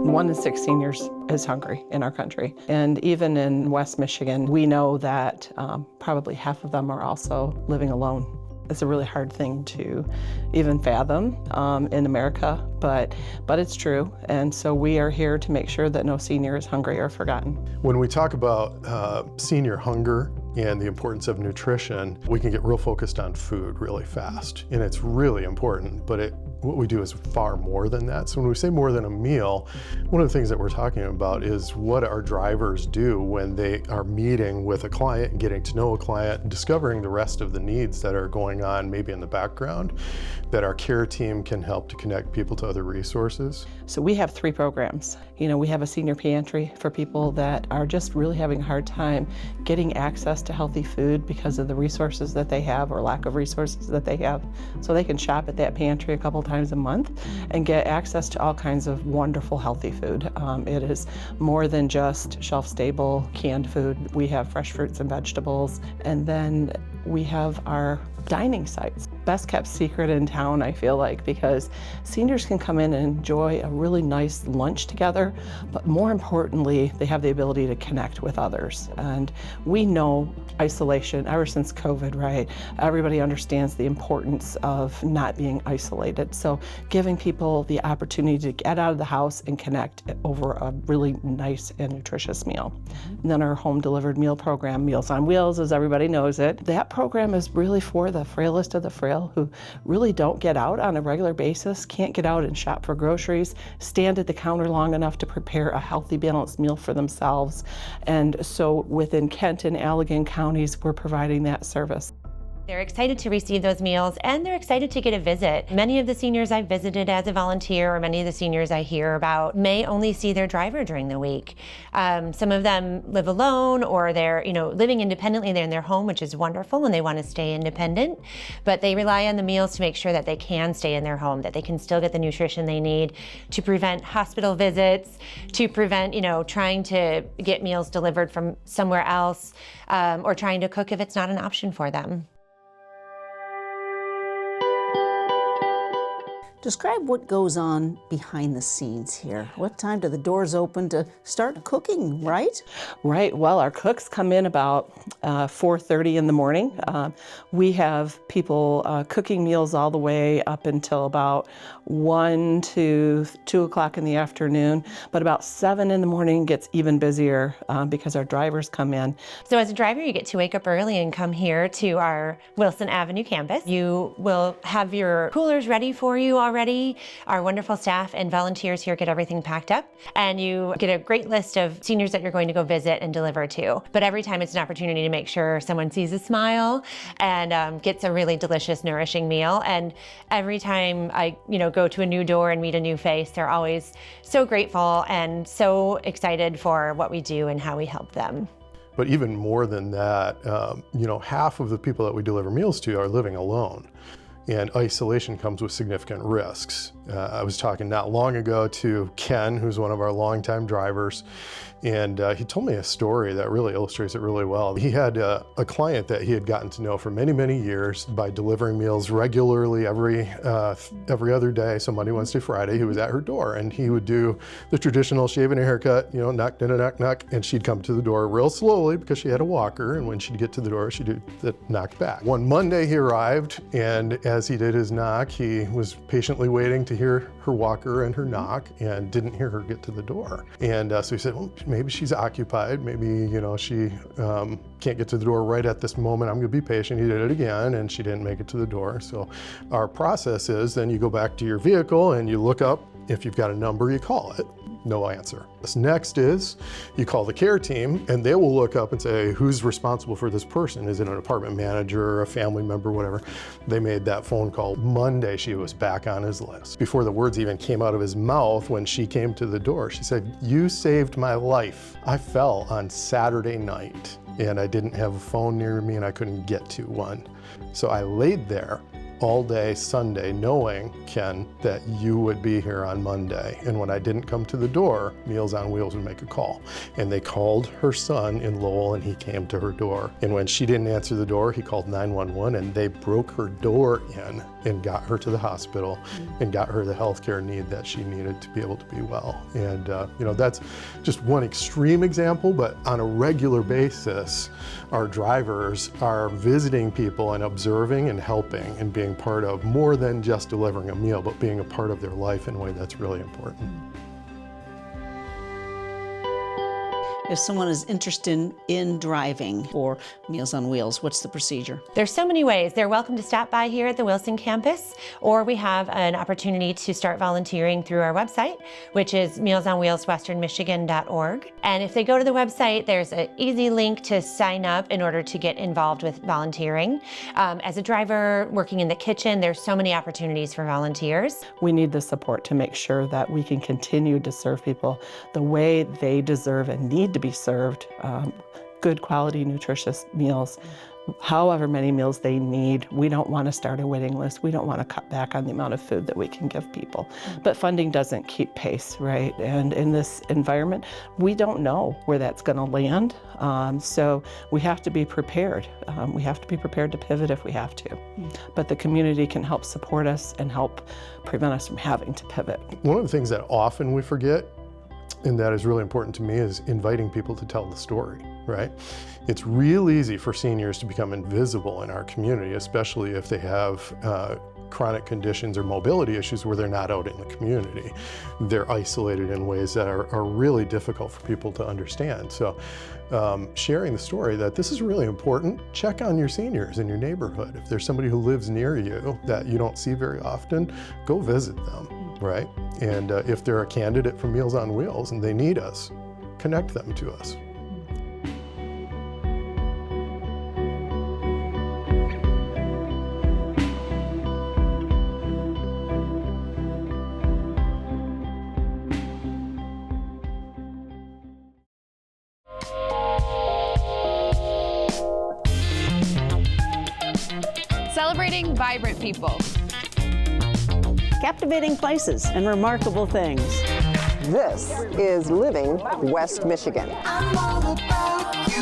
1 in 6 seniors is hungry in our country. And even in West Michigan, we know that probably half of them are also living alone. It's a really hard thing to even fathom in America, but it's true. And so we are here to make sure that no senior is hungry or forgotten. When we talk about senior hunger and the importance of nutrition, we can get real focused on food really fast. And it's really important, but what we do is far more than that. So when we say more than a meal, one of the things that we're talking about is what our drivers do when they are meeting with a client, getting to know a client, discovering the rest of the needs that are going on maybe in the background, that our care team can help to connect people to other resources. So we have 3 programs. We have a senior pantry for people that are just really having a hard time getting access to healthy food because of the resources that they have or lack of resources that they have. So they can shop at that pantry a couple times a month and get access to all kinds of wonderful healthy food. It is more than just shelf-stable canned food. We have fresh fruits and vegetables, and then we have our dining sites. Best kept secret in town, I feel like, because seniors can come in and enjoy a really nice lunch together, but more importantly, they have the ability to connect with others. And we know isolation ever since COVID, right? Everybody understands the importance of not being isolated. So giving people the opportunity to get out of the house and connect over a really nice and nutritious meal. And then our home delivered meal program, Meals on Wheels, as everybody knows it, that program is really for the frailest of the frail who really don't get out on a regular basis, can't get out and shop for groceries, stand at the counter long enough to prepare a healthy, balanced meal for themselves. And so within Kent and Allegan counties, we're providing that service. They're excited to receive those meals, and they're excited to get a visit. Many of the seniors I've visited as a volunteer, or many of the seniors I hear about, may only see their driver during the week. Some of them live alone, or they're living independently. They're in their home, which is wonderful, and they want to stay independent. But they rely on the meals to make sure that they can stay in their home, that they can still get the nutrition they need to prevent hospital visits, to prevent trying to get meals delivered from somewhere else, or trying to cook if it's not an option for them. Describe what goes on behind the scenes here. What time do the doors open to start cooking, right? Right. Well, our cooks come in about 4:30 in the morning. We have people cooking meals all the way up until about 1 to 2 o'clock in the afternoon. But about 7 in the morning gets even busier because our drivers come in. So as a driver, you get to wake up early and come here to our Wilson Avenue campus. You will have your coolers ready for you already. Our wonderful staff and volunteers here get everything packed up, and you get a great list of seniors that you're going to go visit and deliver to. But every time it's an opportunity to make sure someone sees a smile and gets a really delicious, nourishing meal. And every time I go to a new door and meet a new face, they're always so grateful and so excited for what we do and how we help them. But even more than that, half of the people that we deliver meals to are living alone. And isolation comes with significant risks. I was talking not long ago to Ken, who's one of our longtime drivers, and he told me a story that really illustrates it really well. He had a client that he had gotten to know for many, many years by delivering meals regularly every other day. So Monday, Wednesday, Friday, he was at her door, and he would do the traditional shaving a haircut, knock, knock, knock, knock, and she'd come to the door real slowly because she had a walker, and when she'd get to the door, she'd do the knock back. One Monday he arrived, and as he did his knock, he was patiently waiting to hear her walker and her knock, and didn't hear her get to the door. And so he said, well, maybe she's occupied, maybe she can't get to the door right at this moment, I'm gonna be patient. He did it again, and she didn't make it to the door. So our process is then you go back to your vehicle and you look up, if you've got a number, you call it. No answer. This next is you call the care team, and they will look up and say, who's responsible for this person? Is it an apartment manager, a family member, whatever? They made that phone call. Monday, she was back on his list. Before the words even came out of his mouth, when she came to the door, she said, you saved my life. I fell on Saturday night, and I didn't have a phone near me, and I couldn't get to one. So I laid there all day Sunday knowing, Ken, that you would be here on Monday. And when I didn't come to the door, Meals on Wheels would make a call. And they called her son in Lowell, and he came to her door. And when she didn't answer the door, he called 911, and they broke her door in and got her to the hospital and got her the healthcare need that she needed to be able to be well. And you know, that's just one extreme example, but on a regular basis, our drivers are visiting people and observing and helping and being part of more than just delivering a meal, but being a part of their life in a way that's really important. If someone is interested in driving for Meals on Wheels, what's the procedure? There's so many ways. They're welcome to stop by here at the Wilson campus, or we have an opportunity to start volunteering through our website, which is mealsonwheelswesternmichigan.org. And if they go to the website, there's an easy link to sign up in order to get involved with volunteering. As a driver working in the kitchen, there's so many opportunities for volunteers. We need the support to make sure that we can continue to serve people the way they deserve and need to be served, good quality, nutritious meals, however many meals they need. We don't want to start a waiting list. We don't want to cut back on the amount of food that we can give people. But funding doesn't keep pace, right? And in this environment, we don't know where that's going to land. So we have to be prepared. We have to be prepared to pivot if we have to. But the community can help support us and help prevent us from having to pivot. One of the things that often we forget, and that is really important to me, is inviting people to tell the story, right? It's real easy for seniors to become invisible in our community, especially if they have chronic conditions or mobility issues where they're not out in the community. They're isolated in ways that are really difficult for people to understand. So sharing the story that this is really important, check on your seniors in your neighborhood. If there's somebody who lives near you that you don't see very often, go visit them, right? And if they're a candidate for Meals on Wheels and they need us, connect them to us. Celebrating vibrant people. Captivating places and remarkable things. This is Living West Michigan. I'm all about you.